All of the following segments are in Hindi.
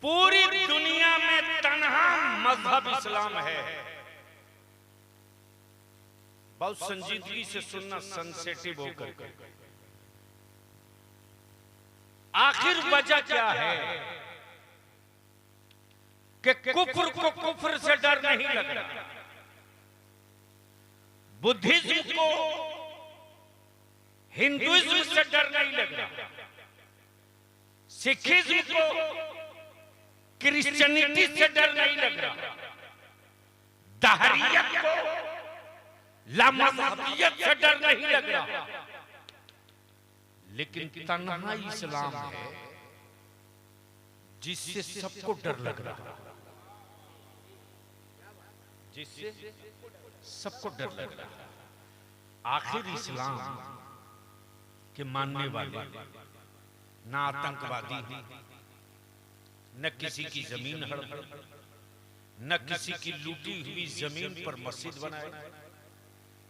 पूरी दुनिया में तन्हा मजहब इस्लाम है। बहुत संजीदगी से सुनना, सेंसिटिव होकर। आखिर वजह क्या है कि कुफ्र को कुफ्र से डर नहीं लग रहा, बुद्धिज्म को हिंदुइज्म से डर नहीं लग रहा, सिखिज्म को क्रिश्चियनिटी से डर नहीं लग रहा, दहरियत को लामज़हबियत से डर नहीं लग रहा, लेकिन तन्हा इस्लाम है जिससे सबको डर लग रहा, जिससे सबको डर लग रहा। आखिर इस्लाम के मानने वाले ना आतंकवादी, न किसी की जमीन हड़प, न किसी की लूटी हुई जमीन पर मस्जिद बनाए,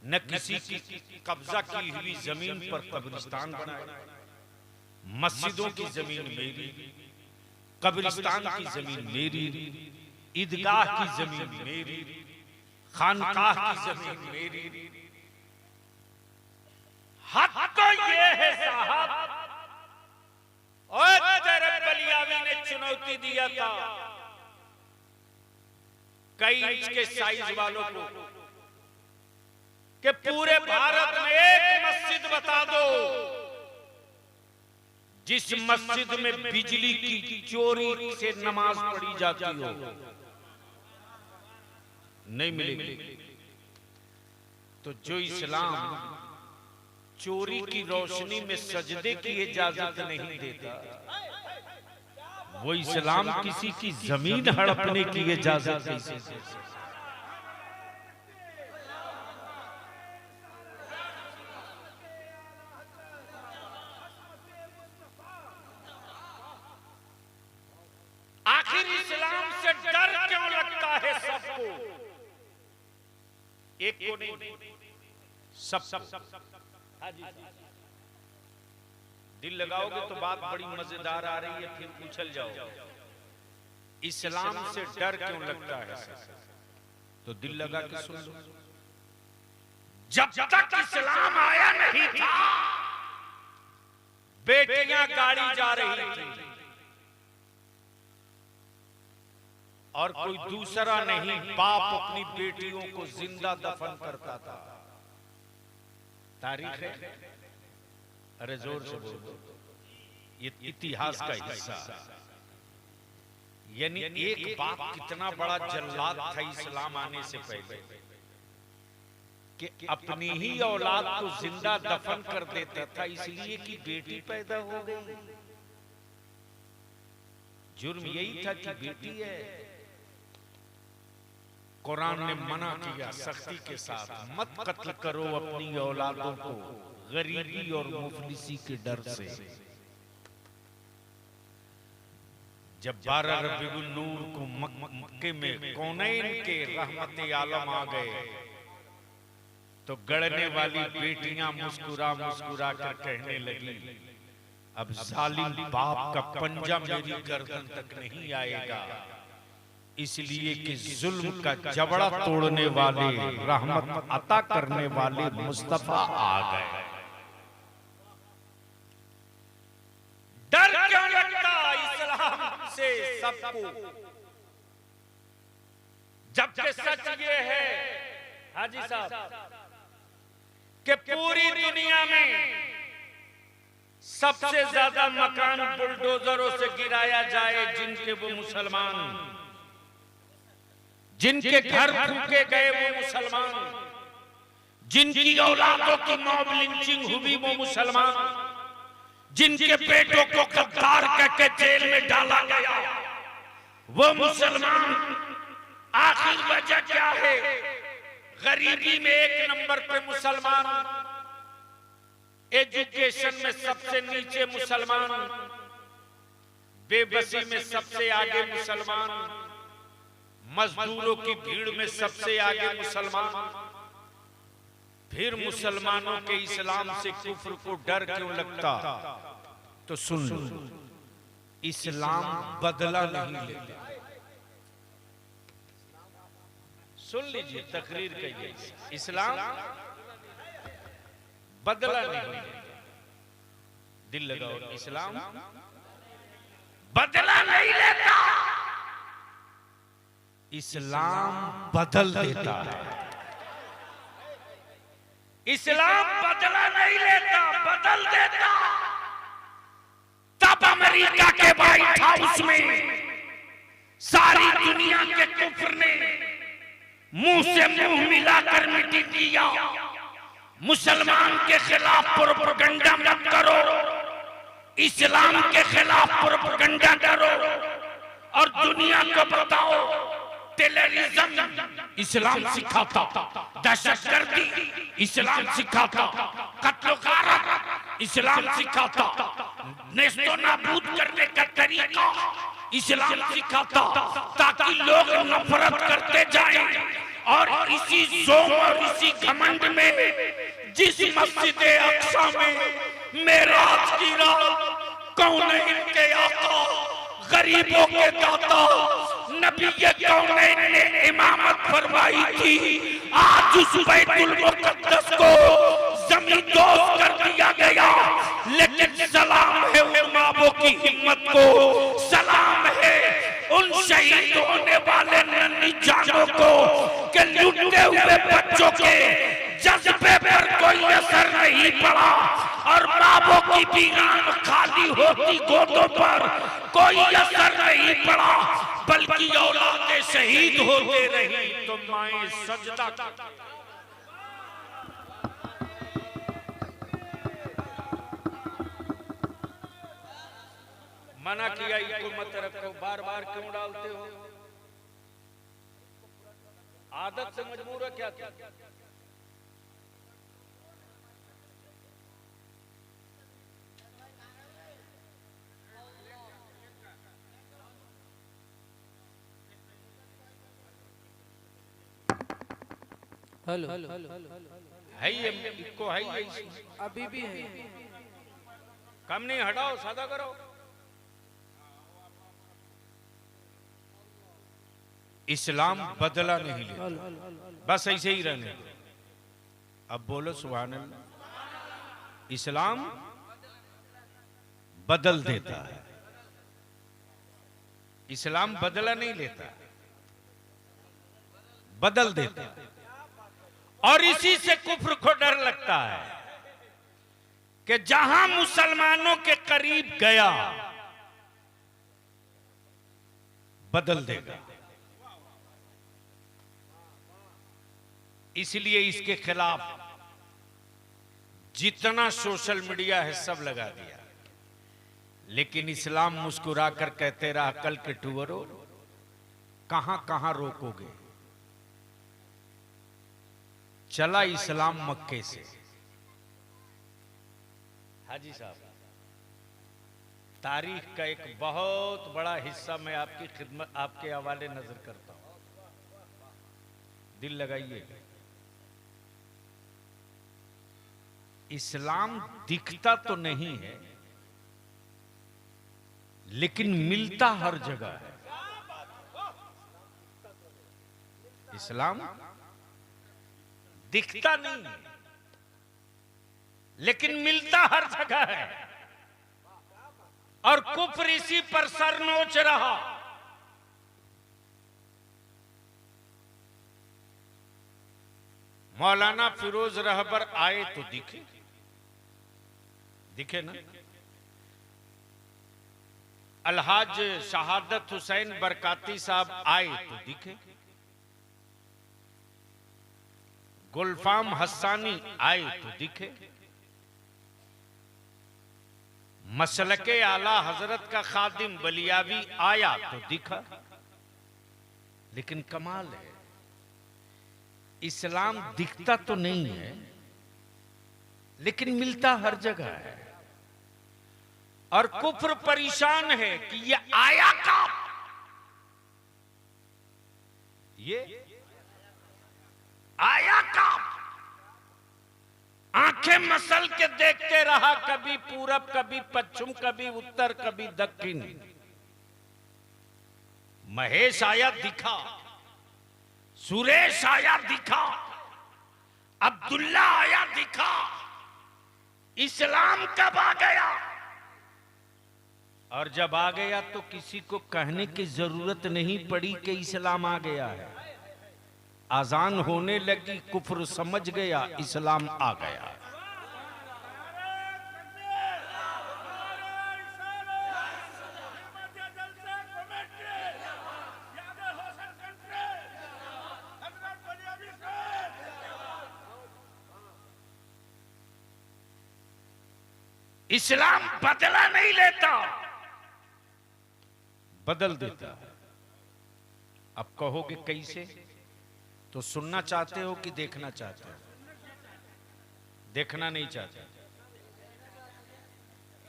न किसी की कब्जा की हुई जमीन पर कब्रिस्तान बनाए। मस्जिदों की जमीन मेरी, कब्रिस्तान की जमीन मेरी, ईदगाह की जमीन मेरी, खानकाह की जमीन मेरी। हद तो ये है साहब, और तेरे बलियावी ने चुनौती दिया था कई इंच के साइज वालों को कि पूरे भारत में एक मस्जिद बता दो जिस मस्जिद में बिजली की चोरी से नमाज पढ़ी जाती हो। नहीं मिलेगी। तो जो इस्लाम चोरी की रोशनी में सजदे की इजाजत नहीं देता, वो इस्लाम किसी की जमीन हड़पने की इजाजत नहीं देता। आखिर इस्लाम से डर क्यों लगता है सबको? एक को नहीं, सब। दिल लगाओगे तो बात बड़ी मजेदार आ रही है, फिर उछल जाओ। इस्लाम से डर क्यों लगता है? तो दिल लगा के सुन लो। जब तक इस्लाम आया नहीं था, बेटियां गाड़ी जा रही थी और कोई दूसरा नहीं, बाप अपनी बेटियों को जिंदा दफन करता था। तारीख है, अरे जोर से बोलो, ये इतिहास का हिस्सा। यानी एक बाप कितना बड़ा जल्लाद था इस्लाम आने से पहले कि अपनी ही औलाद को जिंदा दफन कर देता था, इसलिए कि बेटी पैदा हो गई। जुर्म यही था कि बेटी है। कुरान ने मना किया सख्ती के साथ, मत कत्ल करो अपनी औलादों को गरीबी और मुफलिसी के डर से। जब 12 रबीउल नूर को मक्के में कौनैन के रहमत आलम आ गए तो गड़ने वाली बेटियां मुस्कुरा मुस्कुरा कर कहने लगी, अब जालिम बाप का पंजा मेरी गर्दन तक नहीं आएगा, इसलिए कि जुल्म का जबड़ा तोड़ने वाले, रहमत अता करने वाले मुस्तफा आ गए। डर क्यों लगता इस्लाम से सबको? जबकि सच ये है हाजी साहब कि पूरी दुनिया में सबसे ज्यादा मकान बुलडोजरों से गिराया जाए जिनके वो मुसलमान, जिनके घर फूके गए वो मुसलमान, जिनकी औलादों की मॉब लिंचिंग हुई वो मुसलमान, जिनके बेटों को गद्दार कहकर जेल में डाला गया वो मुसलमान। आखिर वजह क्या है? गरीबी में एक नंबर पे मुसलमान, एजुकेशन में सबसे नीचे मुसलमान, बेबसी में सबसे आगे मुसलमान, मजदूरों की भीड़ में सबसे आगे मुसलमान। फिर मुसलमानों के इस्लाम से कुफ्र को डर क्यों लगता? तो सुन लो, इस्लाम बदला नहीं लेता। सुन लीजिए, तकरीर कहिए, इस्लाम बदला नहीं, दिल लगाओ, इस्लाम बदला नहीं लेता, इस्लाम बदल देता है। इस्लाम बदला नहीं लेता, बदल देता। तब अमेरिका के व्हाइट हाउस में सारी दुनिया के कुफ्र ने मुंह से मुंह मिलाकर मीटिंग किया, मुसलमान के खिलाफ प्रोपेगेंडा मत करो, इस्लाम के खिलाफ प्रोपेगेंडा करो और दुनिया को बताओ टेररिज्म इस्लाम सिखाता, दहशतगर्दी इस्लाम सिखाता, कत्ल गारत इस्लाम सिखाता, नेस्तो नाबूद करने का तरीका इस्लाम सिखाता, ताकि लोग नफरत करते जाएं। और इसी जोम और इसी घमंड में जिस मस्जिद अक्सा में मेराज की रात कौनैन के आका, गरीबों के दाता नबी के कौनैन ने इमामत फरमाई थी, आज उस बैतुल मुक़द्दस को जमीन दोस्त कर दिया गया। लेकिन सलाम है उन माबों की हिम्मत को, सलाम है उन शहीद होने वाले नन्ही जानों को कि लुटते हुए बच्चों के जज्बे पर कोई असर नहीं पड़ा और माबों की बीगान खाली होती गोदों पर कोई असर नहीं पड़ा, बल्कि औलादें शहीद होते रही तो माएं सजदा। मना किया इनको मत रखो, बार बार क्यों डालते हो? आदत से मजबूर है क्या? हेलो है ये इनको है ये अभी भी है, कम नहीं, हटाओ, सादा करो। इस्लाम बदला नहीं लेता, बस ऐसे ही रहने। अब बोलो सुभान अल्लाह। इस्लाम बदल देता है, इस्लाम बदला नहीं लेता, बदल देता है। और इसी से कुफ्र को डर लगता है कि जहां मुसलमानों के करीब गया बदल देगा। इसलिए इसके खिलाफ जितना सोशल मीडिया है सब लगा दिया। लेकिन इस्लाम मुस्कुराकर कहते रहा, कल के टूअरों कहां कहां रोकोगे। चला इस्लाम मक्के से। हाजी साहब, तारीख का एक बहुत बड़ा हिस्सा मैं आपकी खिदमत, आपके हवाले नजर करता हूं, दिल लगाइए। इस्लाम दिखता तो नहीं है, लेकिन मिलता हर जगह है। इस्लाम दिखता नहीं है, लेकिन मिलता हर जगह है। और कुफ्र इसी पर सर नोच रहा। मौलाना फिरोज रहबर आए तो दिखे, दिखे ना। अलहाज शहादत हुसैन बरकाती साहब आए तो दिखे, गुलफाम हस्सानी आए तो दिखे, मसलके आला हजरत का खादिम बलियावी आया तो दिखा। लेकिन कमाल है, इस्लाम दिखता तो नहीं है, लेकिन मिलता हर जगह है। और कुफ्र परेशान है कि ये आया कब, ये आया कब। आंखें मसल के देखते रहा, कभी पूरब कभी पश्चिम कभी उत्तर कभी दक्षिण, महेश आया दिखा, सुरेश आया दिखा, अब्दुल्ला आया दिखा, इस्लाम कब आ गया? और जब आ गया तो किसी को कहने की जरूरत नहीं पड़ी कि इस्लाम आ गया है। आजान होने लगी, कुफ्र समझ गया, इस्लाम आ गया। इस्लाम बदला नहीं लेता, बदल देता है। अब कहोगे कैसे? तो सुनना चाहते हो कि देखना चाहते हो? देखना नहीं चाहते,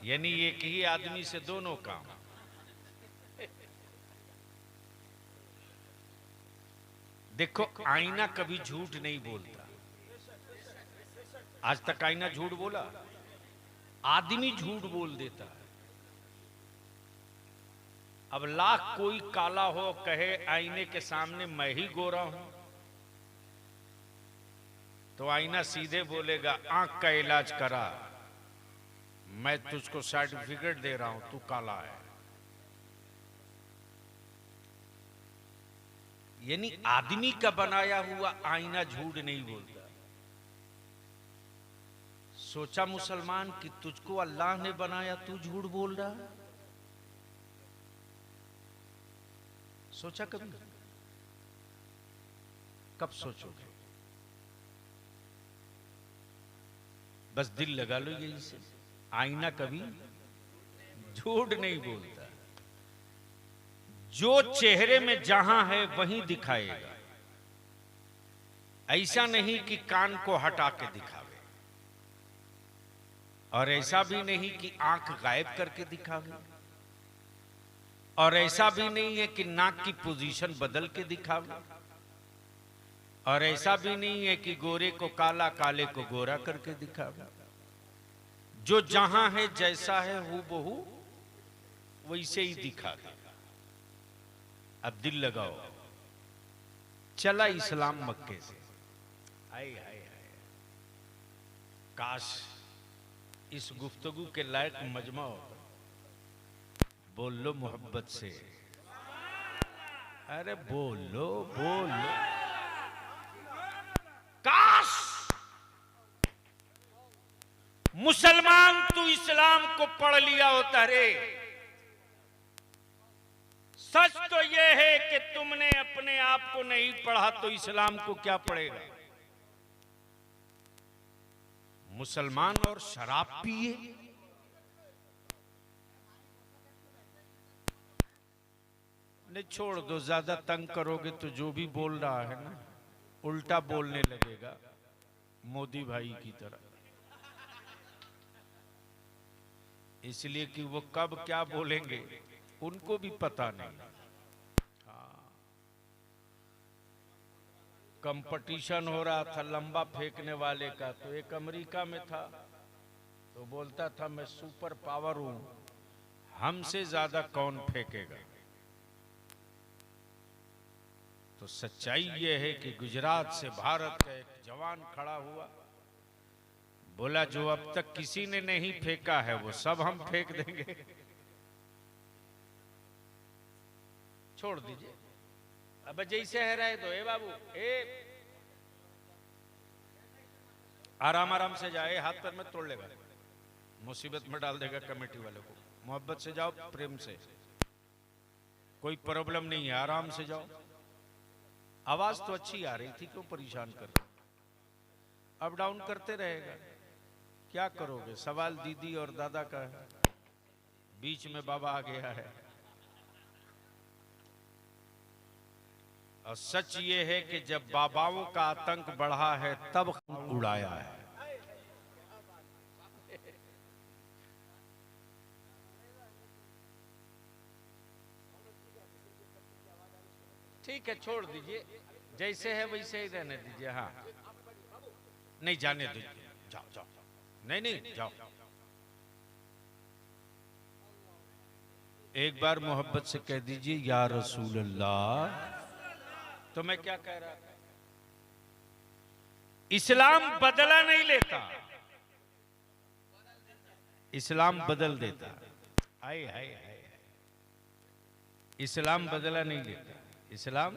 यानी एक ही आदमी से दोनों काम। देखो, आईना कभी झूठ नहीं बोलता। आज तक आईना झूठ बोला? आदमी झूठ बोल देता है। अब लाख कोई काला हो, कहे आईने के सामने मैं ही गोरा हूं, तो आईना सीधे बोलेगा आंख का इलाज करा, मैं तुझको सर्टिफिकेट दे रहा हूं, तू काला है। यानी आदमी का बनाया हुआ आईना झूठ नहीं बोलता। सोचा मुसलमान कि तुझको अल्लाह ने बनाया, तू झूठ बोल रहा है? सोचा कभी? कब सोचोगे? बस दिल लगा लो यही से, आईना कभी झूठ नहीं बोलता। जो चेहरे में जहां है वहीं दिखाएगा। ऐसा नहीं कि कान को हटा के दिखावे, और ऐसा भी नहीं कि आंख गायब करके दिखावे, और ऐसा भी नहीं है कि नाक की पोजीशन बदल के दिखावे, और ऐसा भी नहीं है कि गोरे को काला, काले को गोरा करके दिखावे। जो जहां है, जैसा है, हूबहू वैसे ही दिखावे। अब दिल लगाओ, चला इस्लाम मक्के से। हाय हाय हाय, काश इस गुफ्तगू के लायक मजमा होता। बोलो मोहब्बत से, अरे बोलो बोलो। काश मुसलमान तू इस्लाम को पढ़ लिया होता रे। सच तो यह है कि तुमने अपने आप को नहीं पढ़ा, तो इस्लाम को क्या पढ़ेगा? मुसलमान और शराब पिए, नहीं छोड़ दो, ज्यादा तंग करोगे तो जो भी बोल रहा है ना उल्टा बोलने लगेगा, मोदी भाई की तरह। इसलिए कि वो कब क्या बोलेंगे उनको भी पता नहीं। कंपटीशन हो रहा था लंबा फेंकने वाले का, तो एक अमेरिका में था, तो बोलता था मैं सुपर पावर हूं, हमसे ज्यादा कौन फेंकेगा। तो सच्चाई यह है कि गुजरात से भारत का एक जवान खड़ा हुआ, बोला जो अब तक किसी ने नहीं फेंका है वो सब हम फेंक देंगे। छोड़ दीजिए, अब जैसे है रहे तो ए बाबू ए आराम आराम से जाए, हाथ पैर में तोड़ लेगा, मुसीबत में डाल देगा कमेटी वाले को। मोहब्बत से जाओ, प्रेम से, कोई प्रॉब्लम नहीं है, आराम से जाओ। आवाज तो अच्छी आ रही थी, क्यों परेशान कर रहे? अप डाउन करते रहेगा, क्या करोगे? सवाल दीदी और दादा का है, बीच में बाबा आ गया है। और सच ये है कि जब बाबाओं का आतंक बढ़ा है तब उड़ाया है। ठीक है, छोड़ दीजिए, जैसे है वैसे ही रहने दीजिए। हाँ, नहीं जाने दीजिए, जाओ जाओ, नहीं नहीं जाओ। एक बार मोहब्बत से कह दीजिए या रसूल अल्लाह। तो मैं क्या कह रहा था? इस्लाम बदला नहीं लेता, इस्लाम बदल देता। हाय हाय हाय, इस्लाम बदला नहीं लेता, इस्लाम।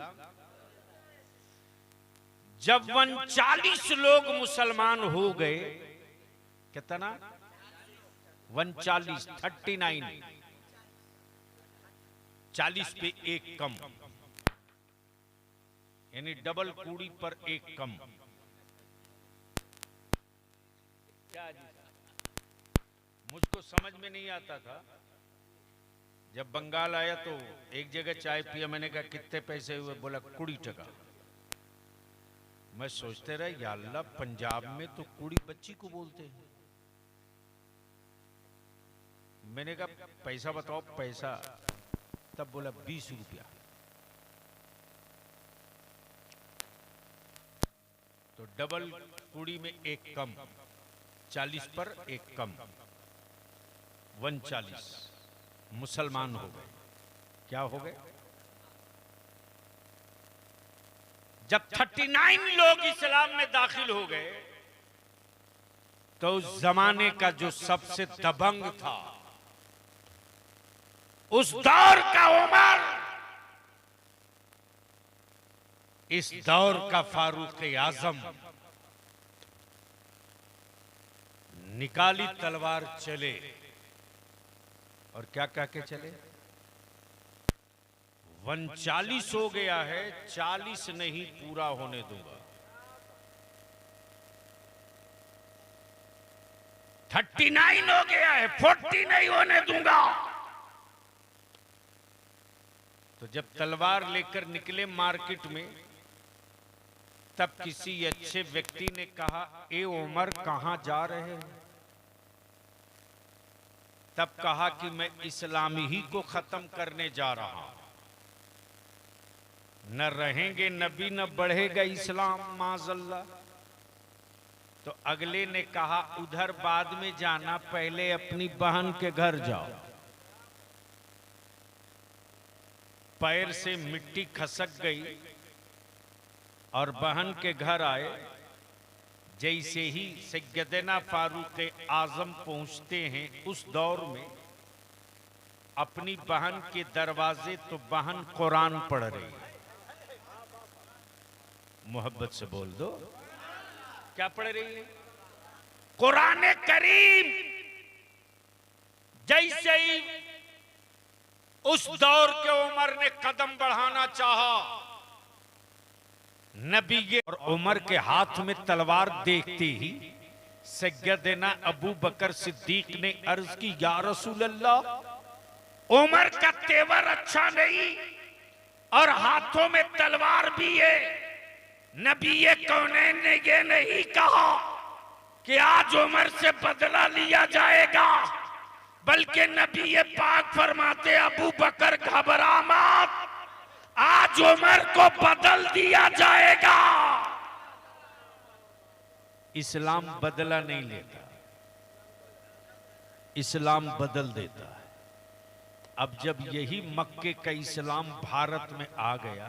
जब 39 लोग मुसलमान हो गए, कितना? 39, 39, 40 पे एक कम, यानी डबल कूड़ी पर एक कम। क्या जी? मुझको समझ में नहीं आता था। जब बंगाल आया तो एक जगह चाय पिया, मैंने कहा कितने पैसे हुए? बोला 20 टका। मैं सोचते रहा, या अल्लाह, पंजाब में तो कुड़ी बच्ची को बोलते हैं। मैंने कहा पैसा बताओ, पैसा। तब बोला 20 रुपया। तो डबल कुड़ी में एक कम, 40 पर एक कम, 39 मुसलमान हो गए। क्या हो गए? जब 39 लोग इस्लाम में दाखिल हो गए, तो उस जमाने का जो सबसे दबंग था, उस दौर का उमर, इस दौर का फारूक आजम, निकाली तलवार चले। और क्या कह के चले? 39 हो गया है, 40 नहीं पूरा होने दूंगा। 39 हो गया है, 40 नहीं होने दूंगा। तो जब तलवार लेकर निकले मार्केट में, तब किसी अच्छे व्यक्ति ने कहा, ए उमर, कहां जा रहे हैं? तब कहा कि मैं इस्लाम ही को खत्म करने जा रहा हूं। न रहेंगे नबी, न बढ़ेगा इस्लाम, माज़अल्लाह। तो अगले ने कहा, उधर बाद में जाना, पहले अपनी बहन के घर जाओ। पैर से मिट्टी खसक गई और बहन के घर आए। जैसे ही सैयदना फारूक आजम पहुंचते हैं, उस दौर में अपनी बहन के दरवाजे, तो बहन कुरान पढ़ रही है। मोहब्बत से बोल दो, क्या पढ़ रही है? कुरान करीम। जैसे ही उस दौर के उमर ने कदम बढ़ाना चाहा, नबी और उमर के हाथ में तलवार देखते ही सैयदना अबू बकर सिद्दीक ने अर्ज की, या रसूल अल्लाह, उमर का तेवर अच्छा नहीं और हाथों में तलवार भी है। नबी कौनैन ने ये नहीं कहा कि आज उमर से बदला लिया जाएगा, बल्कि नबी पाक फरमाते, अबू बकर घबरा मत, आज उमर को बदल दिया जाएगा। इस्लाम बदला नहीं लेता, इस्लाम बदल देता है। अब जब यही मक्के का इस्लाम भारत में आ गया,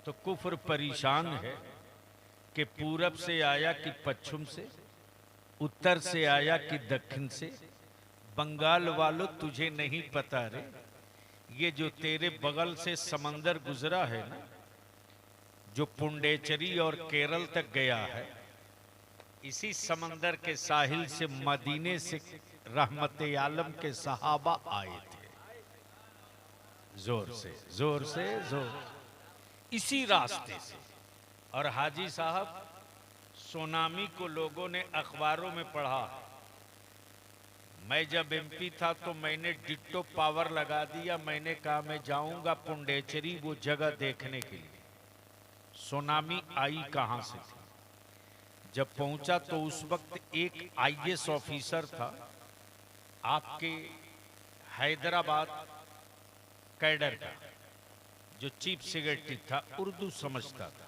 तो कुफ्र परेशान है कि पूरब से आया कि पश्चिम से, उत्तर से आया कि दक्षिण से। बंगाल वालों, तुझे नहीं पता रे, ये जो तेरे बगल से समंदर गुजरा है ना, जो पुंडेचरी और केरल तक गया है, इसी समंदर के साहिल से मदीने से रहमत आलम के सहाबा आए थे। जोर से जोर से जोर, इसी रास्ते से। और हाजी साहब, सोनामी को लोगों ने अखबारों में पढ़ा। मैं जब एमपी था तो मैंने डिट्टो पावर लगा दिया। मैंने कहा मैं जाऊंगा पुंडेचरी वो जगह देखने के लिए, सोनामी आई कहां से थी। जब पहुंचा तो उस वक्त एक आईएएस ऑफिसर था, आपके हैदराबाद कैडर का, जो चीफ सेक्रेटरी था, उर्दू समझता था।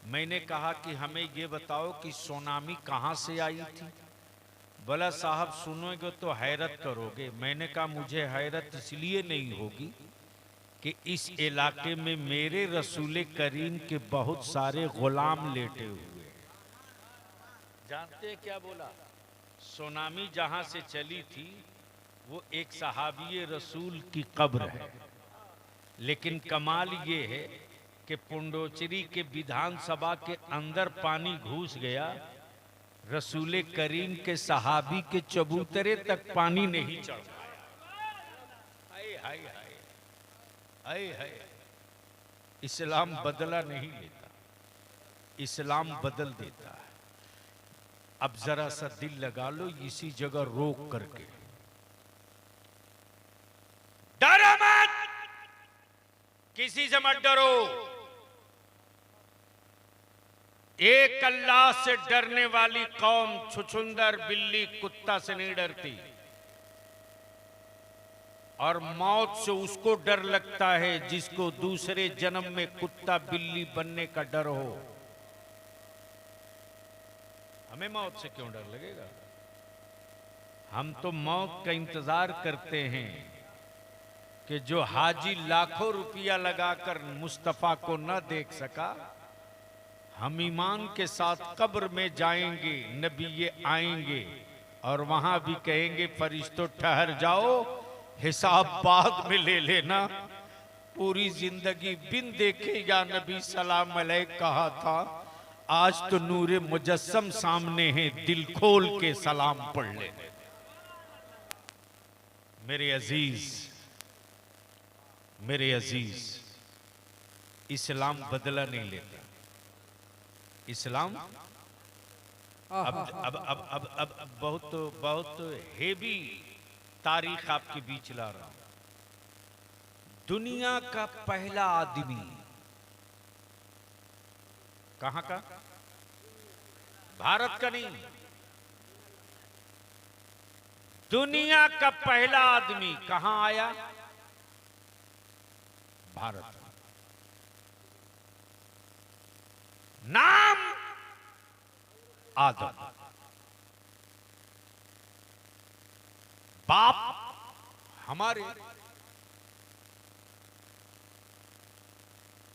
मैंने कहा कि हमें ये बताओ कि सोनामी कहां से आई थी। बोला साहब सुनोगे तो हैरत करोगे। मैंने कहा मुझे हैरत इसलिए नहीं होगी कि इस इलाके में मेरे रसूल करीम के बहुत सारे गुलाम लेटे हुए हैं। जानते हैं क्या बोला? सुनामी जहां से चली थी वो एक सहाबी रसूल की कब्र है, लेकिन कमाल ये है कि पुंडोचरी के विधानसभा के अंदर पानी घुस गया, रसूल करीम के सहाबी के चबूतरे तक पानी नहीं चढ़ पाया। हाय हाय हाय हाय हाय। इस्लाम बदला नहीं लेता, इस्लाम बदल देता है। अब जरा सा दिल लगा लो इसी जगह रोक करके, डरो मत, किसी से मत डरो। एक अल्लाह से डरने वाली कौम छुछुंदर बिल्ली कुत्ता से नहीं डरती, और मौत से उसको डर लगता है जिसको दूसरे जन्म में कुत्ता बिल्ली बनने का डर हो। हमें मौत से क्यों डर लगेगा? हम तो मौत का इंतजार करते हैं कि जो हाजी लाखों रुपया लगाकर मुस्तफा को न देख सका, हम ईमान के साथ कब्र में जाएंगे, नबी ये आएंगे और वहां भी कहेंगे फरिश्तों ठहर जाओ, हिसाब बाद में ले लेना। पूरी जिंदगी बिन देखे या नबी सलाम अलैह कहा था, आज तो नूरे मुजस्सम सामने है, दिल खोल के सलाम पढ़ ले। मेरे अजीज, मेरे अजीज, इस्लाम बदला नहीं लेता। इस्लाम अब बहुत बहुत हेवी तारीख आपके बीच ला रहा हूं। दुनिया का पहला आदमी कहां का? भारत का नहीं, दुनिया का पहला आदमी कहां आया? भारत। नाम आदम, बाप हमारे।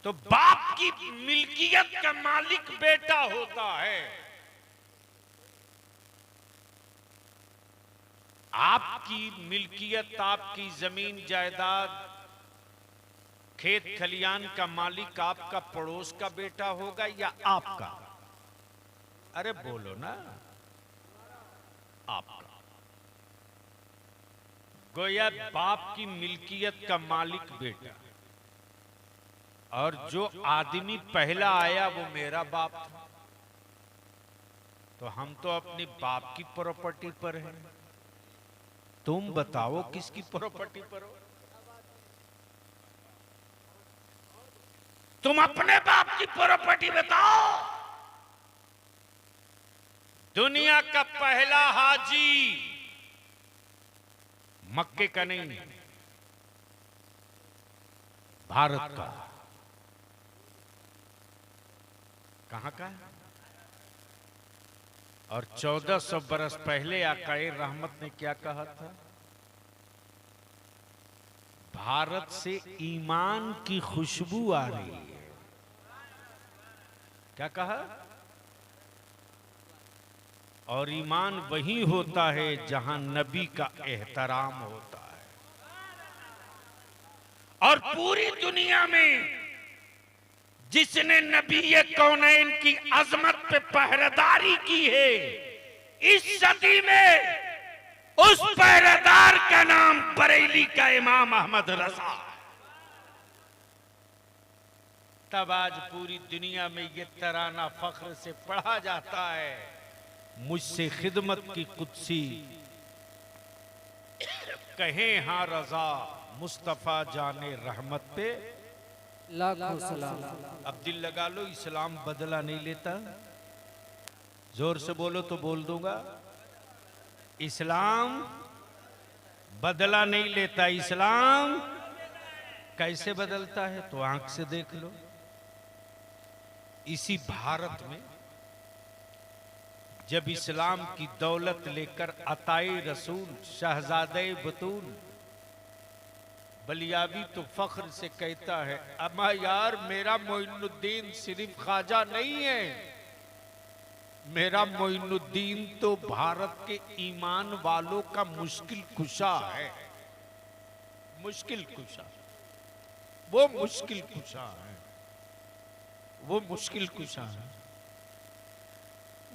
तो बाप की मिल्कियत का मालिक बेटा होता है। आपकी मिल्कियत, आपकी जमीन जायदाद, खेत खलियान का मालिक आपका पड़ोस का बेटा होगा या आपका? अरे बोलो ना, आपका। गोया बाप की मिल्कियत का मालिक बेटा, और जो आदमी पहला आया वो मेरा बाप था। तो हम तो अपनी बाप की प्रॉपर्टी पर हैं। तुम बताओ किसकी प्रॉपर्टी पर हो? तुम अपने बाप की प्रॉपर्टी बताओ। दुनिया का पहला हाजी मक्के का नहीं, भारत का। कहां का? और 1400 बरस पहले आकाए रहमत ने क्या कहा था? भारत से ईमान की खुशबू आ रही है। क्या कहा? और ईमान वही होता है जहां नबी का एहतराम होता है। और पूरी दुनिया में जिसने नबी कौनैन की अजमत पे पहरेदारी की है, इस सदी में उस पहरेदार का नाम बरेली का इमाम अहमद रजा। तब आज पूरी दुनिया में ये तराना फख्र से पढ़ा जाता है, मुझसे खिदमत की कुदसी कहें हाँ रजा, मुस्तफा जाने रहमत पे लाखों सलाम। अब दिल लगा लो, इस्लाम बदला नहीं लेता। जोर से बोलो तो बोल दूंगा, इस्लाम बदला नहीं लेता। इस्लाम कैसे बदलता है तो आंख से देख लो। इसी भारत में जब इस्लाम की दौलत लेकर अताए रसूल शहजादे बतूल, बलियाबी तो फख्र से कहता है, अमा यार मेरा मोइनुद्दीन सिर्फ ख्वाजा नहीं है, मेरा मोइनुद्दीन तो भारत के ईमान वालों का मुश्किल कुशा है। मुश्किल कुशा, वो मुश्किल कुशा है, वो मुश्किल कुशा है।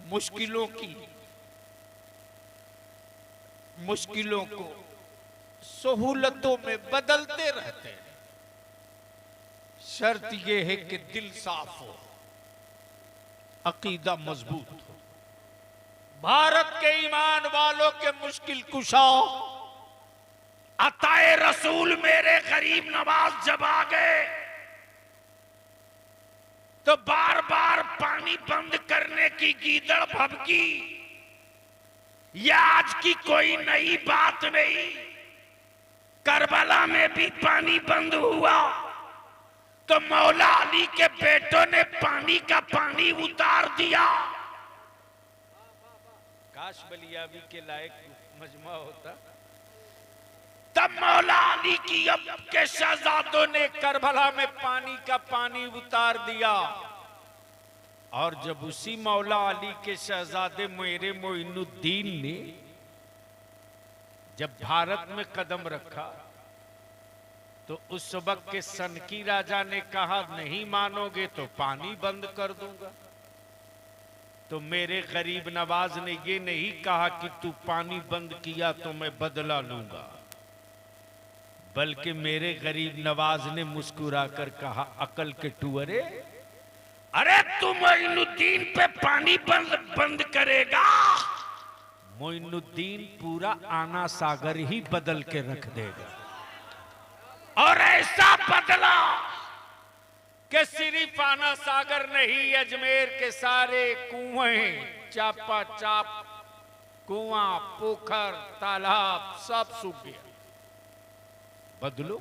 मुश्किलों को सहूलतों में बदलते रहते हैं। शर्त यह है कि दिल साफ हो, अकीदा मजबूत हो। भारत के ईमान वालों के मुश्किल कुशा अताए रसूल मेरे गरीब नवाज जब आ गए तो बार बार पानी बंद करने की गीदड़ भभकी। यह आज की कोई नई बात नहीं, करबला में भी पानी बंद हुआ तो मौला अली के बेटों ने पानी का पानी उतार दिया। काश बलियाबी के लायक मजमा होता, तब मौला अली की अब के शहजादों ने करबला में पानी का पानी उतार दिया। और जब उसी मौला अली के शहजादे मेरे मोइनुद्दीन ने जब भारत में कदम रखा तो उस वक्त के सनकी राजा ने कहा, नहीं मानोगे तो पानी बंद कर दूंगा। तो मेरे गरीब नवाज ने ये नहीं कहा कि तू पानी बंद किया तो मैं बदला लूंगा, बल्कि मेरे गरीब नवाज ने मुस्कुराकर कहा, अकल के टुअरे, अरे तू मोइनुद्दीन पे पानी बंद करेगा, मोइनुद्दीन पूरा आना सागर ही बदल के रख देगा। और ऐसा बदला कि सिर्फ आना सागर नहीं, अजमेर के सारे कुएं, चापा चाप कुआं, पोखर, तालाब सब सूख गया। बदलो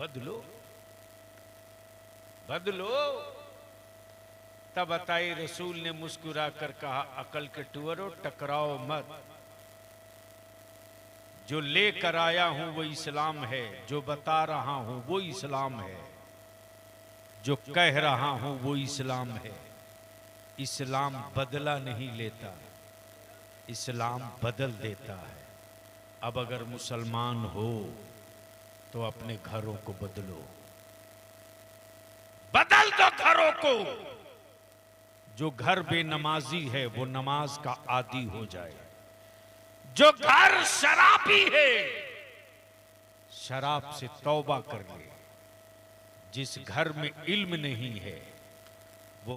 बदलो बदलो। तब अताए रसूल ने मुस्कुराकर कहा, अकल के टुअरों टकराओ मत, जो लेकर आया हूं वो इस्लाम है, जो बता रहा हूं वो इस्लाम है, जो कह रहा हूं वो इस्लाम है। इस्लाम बदला नहीं लेता, इस्लाम बदल देता है। अब अगर मुसलमान हो तो अपने घरों को बदलो, बदल दो घरों को। जो घर बेनमाजी है वो नमाज का आदी हो जाए, जो घर शराबी है शराब से तौबा कर ले, जिस घर में इल्म नहीं है